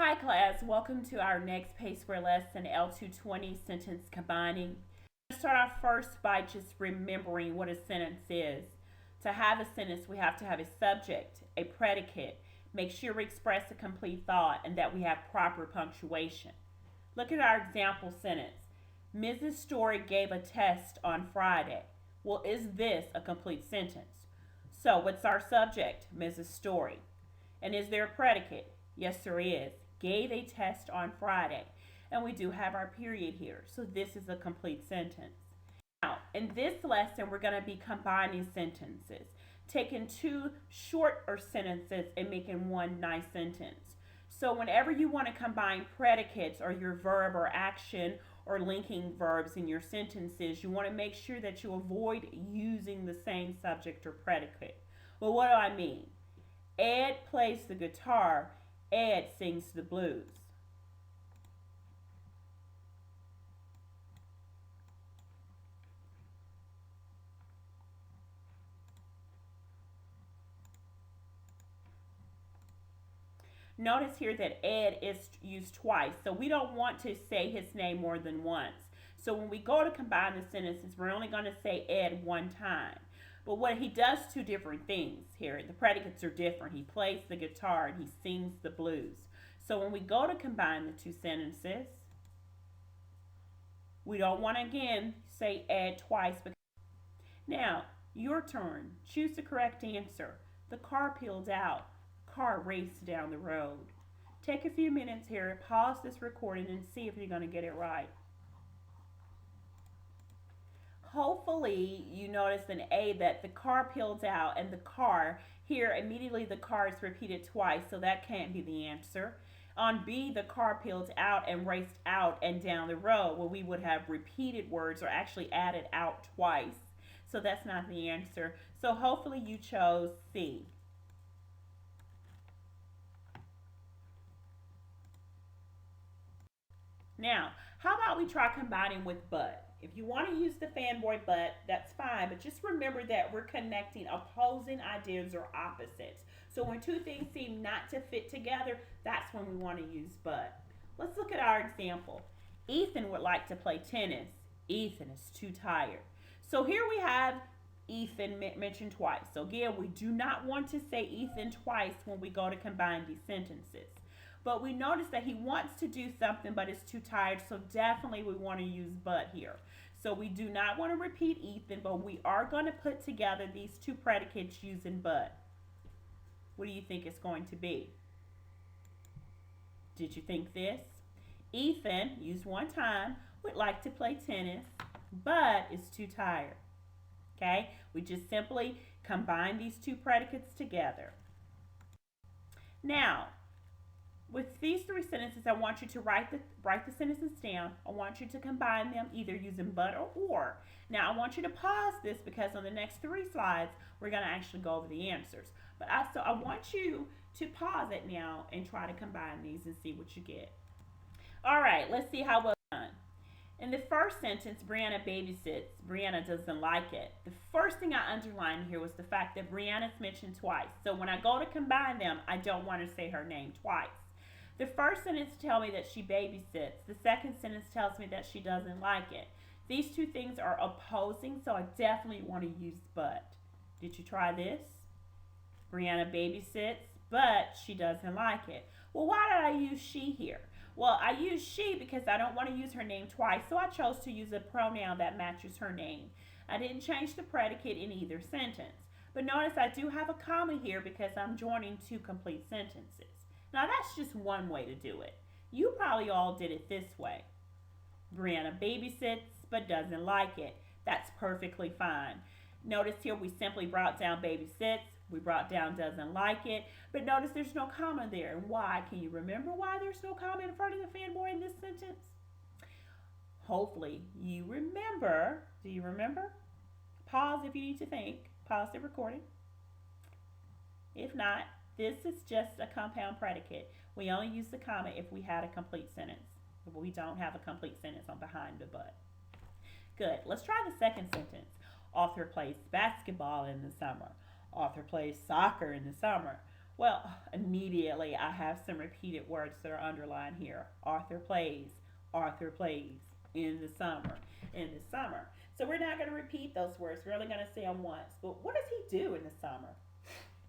Hi class, welcome to our next Pace Square lesson, L220 sentence combining. Let's start off first by just remembering what a sentence is. To have a sentence, we have to have a subject, a predicate, make sure we express a complete thought, and that we have proper punctuation. Look at our example sentence. Mrs. Story gave a test on Friday. Well, is this a complete sentence? So, what's our subject? Mrs. Story. And is there a predicate? Yes, there is. Gave a test on Friday. And we do have our period here. So this is a complete sentence. Now, in this lesson, we're going to be combining sentences, taking two shorter sentences and making one nice sentence. So whenever you want to combine predicates or your verb or action or linking verbs in your sentences, you want to make sure that you avoid using the same subject or predicate. Well, what do I mean? Ed plays the guitar. Ed sings the blues. Notice here that Ed is used twice, so we don't want to say his name more than once. So when we go to combine the sentences, we're only going to say Ed one time. But what he does two different things here. The predicates are different. He plays the guitar and he sings the blues. So when we go to combine the two sentences, we don't want to again say Ed twice. Now, your turn. Choose the correct answer. The car peeled out. Car raced down the road. Take a few minutes here, pause this recording, and see if you're going to get it right. Hopefully you notice in A that the car peeled out, and the car here immediately the car is repeated twice, so that can't be the answer. On B, the car peeled out and raced out and down the road. Well, we would have repeated words or actually added out twice, so that's not the answer. So hopefully you chose C. Now, how about we try combining with but? If you want to use the fanboy but, that's fine, but just remember that we're connecting opposing ideas or opposites. So when two things seem not to fit together, that's when we want to use but. Let's look at our example. Ethan would like to play tennis. Ethan is too tired. So here we have Ethan mentioned twice. So again, we do not want to say Ethan twice when we go to combine these sentences. But we notice that he wants to do something but is too tired, so definitely we want to use but here. So we do not want to repeat Ethan, but we are going to put together these two predicates using but. What do you think it's going to be? Did you think this? Ethan, used one time, would like to play tennis, but is too tired. Okay? We just simply combine these two predicates together. Now, with these three sentences, I want you to write the sentences down. I want you to combine them either using but or. Now, I want you to pause this because on the next three slides, we're going to actually go over the answers. But I want you to pause it now and try to combine these and see what you get. All right, let's see how well done. In the first sentence, Brianna babysits. Brianna doesn't like it. The first thing I underlined here was the fact that Brianna's mentioned twice. So when I go to combine them, I don't want to say her name twice. The first sentence tells me that she babysits. The second sentence tells me that she doesn't like it. These two things are opposing, so I definitely want to use but. Did you try this? Brianna babysits, but she doesn't like it. Well, why did I use she here? Well, I used she because I don't want to use her name twice, so I chose to use a pronoun that matches her name. I didn't change the predicate in either sentence. But notice I do have a comma here because I'm joining two complete sentences. Now, that's just one way to do it. You probably all did it this way. Brianna babysits but doesn't like it. That's perfectly fine. Notice here we simply brought down babysits. We brought down doesn't like it. But notice there's no comma there. And why? Can you remember why there's no comma in front of the fanboy in this sentence? Hopefully you remember. Do you remember? Pause if you need to think. Pause the recording. If not, this is just a compound predicate. We only use the comma if we had a complete sentence. If we don't have a complete sentence on behind the but. Good. Let's try the second sentence. Author plays basketball in the summer. Author plays soccer in the summer. Well, immediately I have some repeated words that are underlined here. Arthur plays in the summer, in the summer. So we're not going to repeat those words. We're only going to say them once. But what does he do in the summer?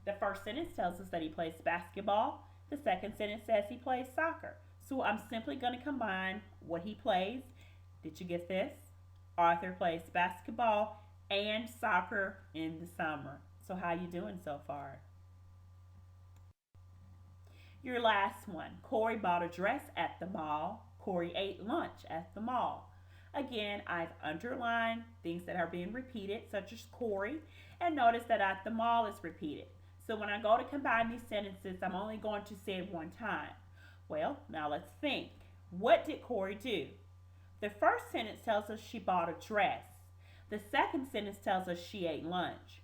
The first sentence tells us that he plays basketball. The second sentence says he plays soccer. So I'm simply going to combine what he plays. Did you get this? Arthur plays basketball and soccer in the summer. So how you doing so far? Your last one. Corey bought a dress at the mall. Corey ate lunch at the mall. Again, I've underlined things that are being repeated, such as Corey, and notice that at the mall is repeated. So when I go to combine these sentences, I'm only going to say it one time. Well, now let's think. What did Corey do? The first sentence tells us she bought a dress. The second sentence tells us she ate lunch.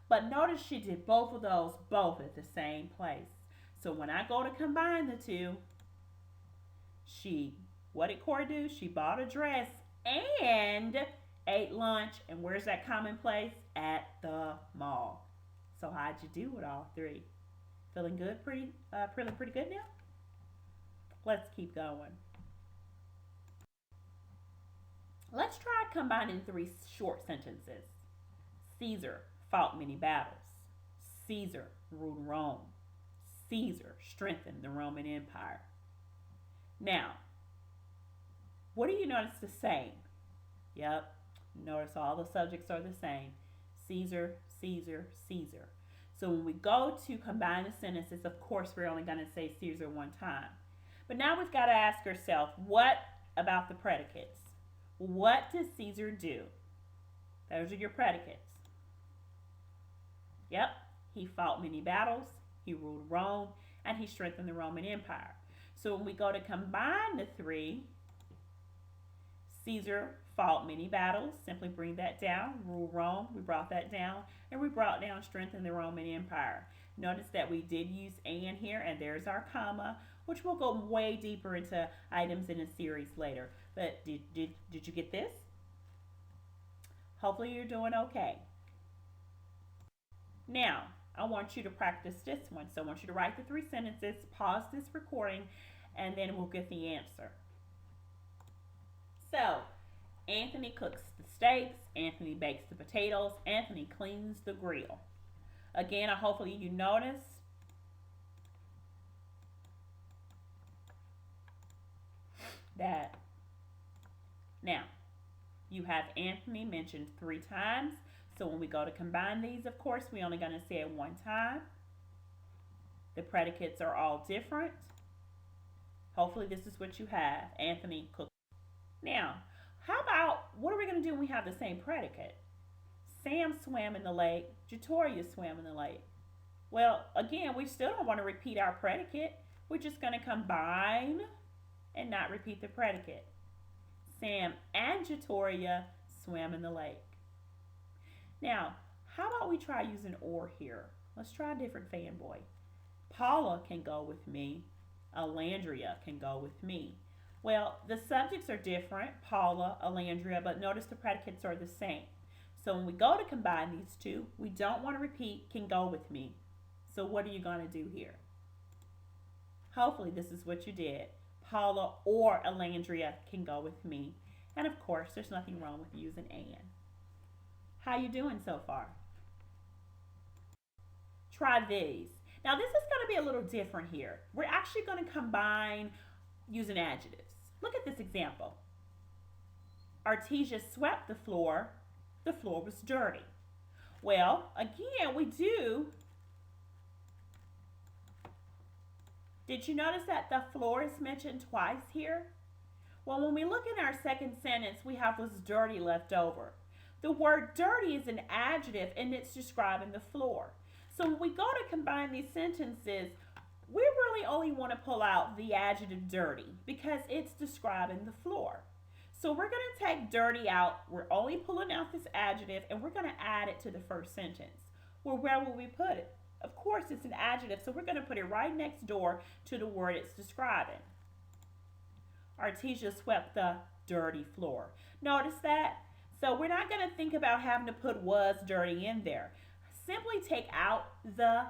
But notice she did both of those both at the same place. So when I go to combine the two, what did Corey do? She bought a dress and ate lunch. And where's that common place? At the mall. So how'd you do with all three? Feeling good? Feeling pretty good now? Let's keep going. Let's try combining three short sentences. Caesar fought many battles. Caesar ruled Rome. Caesar strengthened the Roman Empire. Now, what do you notice the same? Yep, notice all the subjects are the same. Caesar, Caesar, Caesar. So when we go to combine the sentences, of course, we're only going to say Caesar one time. But now we've got to ask ourselves, what about the predicates? What does Caesar do? Those are your predicates. Yep, he fought many battles, he ruled Rome, and he strengthened the Roman Empire. So when we go to combine the three, Caesar fought many battles, simply bring that down. Rule Rome, we brought that down. And we brought down strengthen the Roman Empire. Notice that we did use and here, and there's our comma, which we'll go way deeper into items in a series later. But did you get this? Hopefully you're doing okay. Now, I want you to practice this one. So I want you to write the three sentences, pause this recording, and then we'll get the answer. So, Anthony cooks the steaks, Anthony bakes the potatoes, Anthony cleans the grill. Again, hopefully you notice that. Now, you have Anthony mentioned 3 times. So when we go to combine these, of course, we're only going to say it one time. The predicates are all different. Hopefully this is what you have. Anthony cooked. Now, how about, what are we going to do when we have the same predicate? Sam swam in the lake. Jatoria swam in the lake. Well, again, we still don't want to repeat our predicate. We're just going to combine and not repeat the predicate. Sam and Jatoria swam in the lake. Now, how about we try using or here? Let's try a different fanboy. Paula can go with me. Alandria can go with me. Well, the subjects are different, Paula, Alandria, but notice the predicates are the same. So when we go to combine these two, we don't want to repeat can go with me. So what are you going to do here? Hopefully this is what you did. Paula or Alandria can go with me. And of course, there's nothing wrong with using and. How you doing so far? Try these. Now this is going to be a little different here. We're actually going to combine using adjectives. Look at this example. Artesia swept the floor was dirty. Well, again, we do. Did you notice that the floor is mentioned twice here? Well, when we look in our second sentence, we have was dirty left over. The word dirty is an adjective and it's describing the floor. So when we go to combine these sentences, we really only want to pull out the adjective dirty because it's describing the floor. So we're going to take dirty out. We're only pulling out this adjective and we're going to add it to the first sentence. Well, where will we put it? Of course, it's an adjective, so we're going to put it right next door to the word it's describing. Artesia swept the dirty floor. Notice that? So we're not going to think about having to put was dirty in there. Simply take out the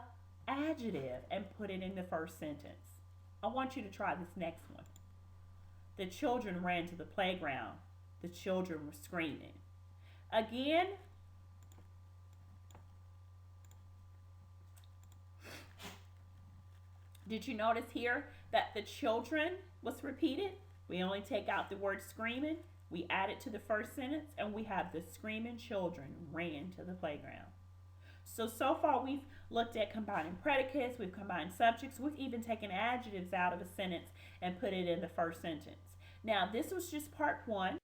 adjective and put it in the first sentence. I want you to try this next one. The children ran to the playground. The children were screaming. Again, did you notice here that the children was repeated? We only take out the word screaming. We add it to the first sentence, and we have the screaming children ran to the playground. So far we've looked at combining predicates, we've combined subjects, we've even taken adjectives out of a sentence and put it in the first sentence. Now, this was just part one.